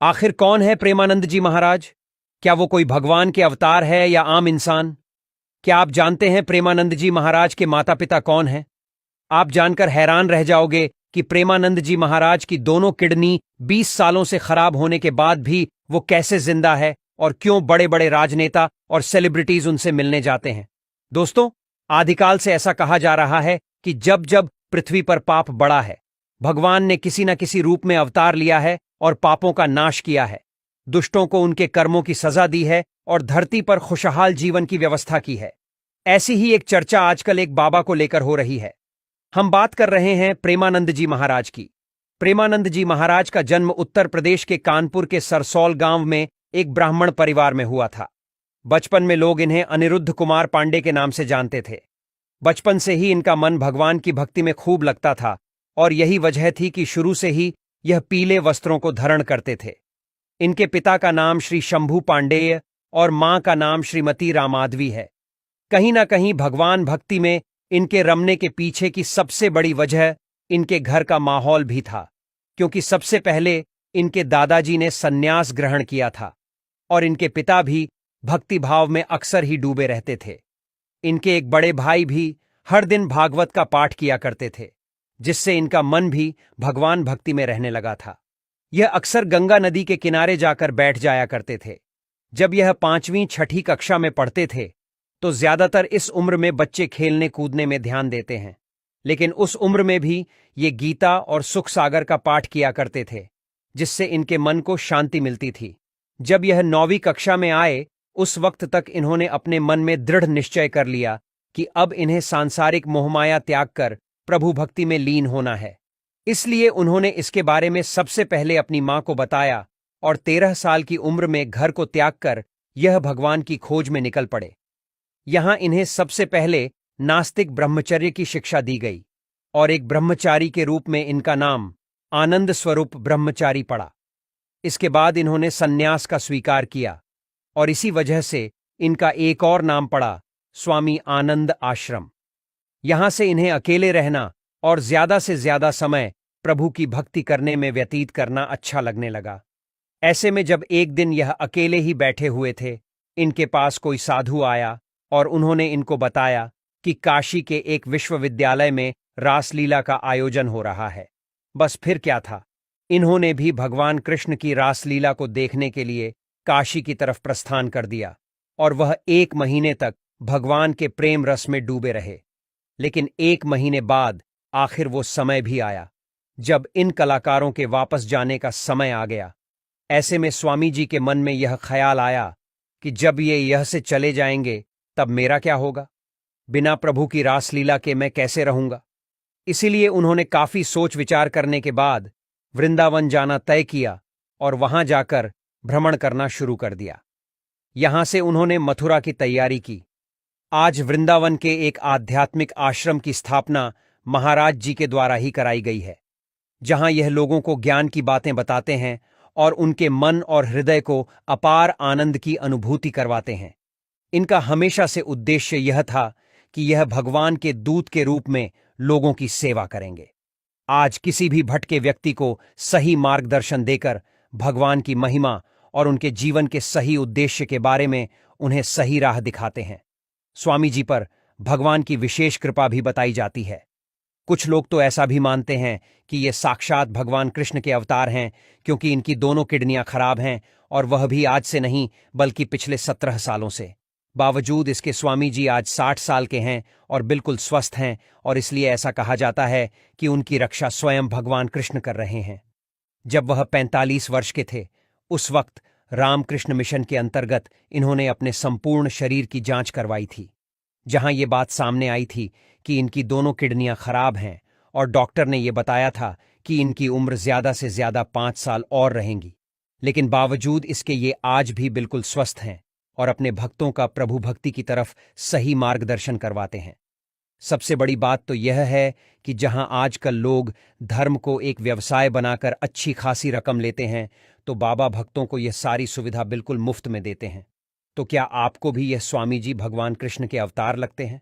आखिर कौन है प्रेमानंद जी महाराज? क्या वो कोई भगवान के अवतार है या आम इंसान? क्या आप जानते हैं प्रेमानंद जी महाराज के माता पिता कौन हैं? आप जानकर हैरान रह जाओगे कि प्रेमानंद जी महाराज की दोनों किडनी 20 सालों से खराब होने के बाद भी वो कैसे जिंदा है और क्यों बड़े बड़े राजनेता और सेलिब्रिटीज उनसे मिलने जाते हैं। दोस्तों, आदिकाल से ऐसा कहा जा रहा है कि जब जब पृथ्वी पर पाप बढ़ा है, भगवान ने किसी न किसी रूप में अवतार लिया है और पापों का नाश किया है, दुष्टों को उनके कर्मों की सजा दी है और धरती पर खुशहाल जीवन की व्यवस्था की है। ऐसी ही एक चर्चा आजकल एक बाबा को लेकर हो रही है। हम बात कर रहे हैं प्रेमानंद जी महाराज की। प्रेमानंद जी महाराज का जन्म उत्तर प्रदेश के कानपुर के सरसौल गांव में एक ब्राह्मण परिवार में हुआ था। बचपन में लोग इन्हें अनिरुद्ध कुमार पांडे के नाम से जानते थे। बचपन से ही इनका मन भगवान की भक्ति में खूब लगता था और यही वजह थी कि शुरू से ही यह पीले वस्त्रों को धारण करते थे। इनके पिता का नाम श्री शंभू पांडेय और मां का नाम श्रीमती रामाधवी है। कहीं ना कहीं भगवान भक्ति में इनके रमने के पीछे की सबसे बड़ी वजह इनके घर का माहौल भी था, क्योंकि सबसे पहले इनके दादाजी ने सन्यास ग्रहण किया था और इनके पिता भी भक्ति भाव में अक्सर ही डूबे रहते थे। इनके एक बड़े भाई भी हर दिन भागवत का पाठ किया करते थे, जिससे इनका मन भी भगवान भक्ति में रहने लगा था। यह अक्सर गंगा नदी के किनारे जाकर बैठ जाया करते थे। जब यह 5वीं 6ठी कक्षा में पढ़ते थे तो ज्यादातर इस उम्र में बच्चे खेलने कूदने में ध्यान देते हैं, लेकिन उस उम्र में भी ये गीता और सुख सागर का पाठ किया करते थे, जिससे इनके मन को शांति मिलती थी। जब यह 9वीं कक्षा में आए, उस वक्त तक इन्होंने अपने मन में दृढ़ निश्चय कर लिया कि अब इन्हें सांसारिक मोहमाया त्याग कर प्रभु भक्ति में लीन होना है। इसलिए उन्होंने इसके बारे में सबसे पहले अपनी मां को बताया और 13 साल की उम्र में घर को त्याग कर यह भगवान की खोज में निकल पड़े। यहां इन्हें सबसे पहले नास्तिक ब्रह्मचर्य की शिक्षा दी गई और एक ब्रह्मचारी के रूप में इनका नाम आनंद स्वरूप ब्रह्मचारी पड़ा। इसके बाद इन्होंने सन्यास का स्वीकार किया और इसी वजह से इनका एक और नाम पड़ा, स्वामी आनंद आश्रम। यहां से इन्हें अकेले रहना और ज्यादा से ज्यादा समय प्रभु की भक्ति करने में व्यतीत करना अच्छा लगने लगा। ऐसे में जब एक दिन यह अकेले ही बैठे हुए थे, इनके पास कोई साधु आया और उन्होंने इनको बताया कि काशी के एक विश्वविद्यालय में रासलीला का आयोजन हो रहा है। बस फिर क्या था, इन्होंने भी भगवान कृष्ण की रासलीला को देखने के लिए काशी की तरफ प्रस्थान कर दिया और वह 1 महीने तक भगवान के प्रेम रस में डूबे रहे। लेकिन 1 महीने बाद आखिर वो समय भी आया जब इन कलाकारों के वापस जाने का समय आ गया। ऐसे में स्वामी जी के मन में यह ख्याल आया कि जब ये यह से चले जाएंगे तब मेरा क्या होगा? बिना प्रभु की रासलीला के मैं कैसे रहूंगा? इसीलिए उन्होंने काफी सोच विचार करने के बाद वृंदावन जाना तय किया और वहां जाकर भ्रमण करना शुरू कर दिया। यहां से उन्होंने मथुरा की तैयारी की। आज वृंदावन के एक आध्यात्मिक आश्रम की स्थापना महाराज जी के द्वारा ही कराई गई है, जहां यह लोगों को ज्ञान की बातें बताते हैं और उनके मन और हृदय को अपार आनंद की अनुभूति करवाते हैं। इनका हमेशा से उद्देश्य यह था कि यह भगवान के दूत के रूप में लोगों की सेवा करेंगे। आज किसी भी भटके व्यक्ति को सही मार्गदर्शन देकर भगवान की महिमा और उनके जीवन के सही उद्देश्य के बारे में उन्हें सही राह दिखाते हैं। स्वामी जी पर भगवान की विशेष कृपा भी बताई जाती है। कुछ लोग तो ऐसा भी मानते हैं कि ये साक्षात भगवान कृष्ण के अवतार हैं, क्योंकि इनकी दोनों किडनियां खराब हैं और वह भी आज से नहीं बल्कि पिछले 17 सालों से। बावजूद इसके स्वामी जी आज 60 साल के हैं और बिल्कुल स्वस्थ हैं, और इसलिए ऐसा कहा जाता है कि उनकी रक्षा स्वयं भगवान कृष्ण कर रहे हैं। जब वह 45 वर्ष के थे, उस वक्त रामकृष्ण मिशन के अंतर्गत इन्होंने अपने संपूर्ण शरीर की जांच करवाई थी, जहां ये बात सामने आई थी कि इनकी दोनों किडनियां खराब हैं और डॉक्टर ने यह बताया था कि इनकी उम्र ज्यादा से ज्यादा 5 साल और रहेंगी। लेकिन बावजूद इसके ये आज भी बिल्कुल स्वस्थ हैं और अपने भक्तों का प्रभु भक्ति की तरफ सही मार्गदर्शन करवाते हैं। सबसे बड़ी बात तो यह है कि जहां आजकल लोग धर्म को एक व्यवसाय बनाकर अच्छी खासी रकम लेते हैं, तो बाबा भक्तों को यह सारी सुविधा बिल्कुल मुफ्त में देते हैं। तो क्या आपको भी यह स्वामी जी भगवान कृष्ण के अवतार लगते हैं?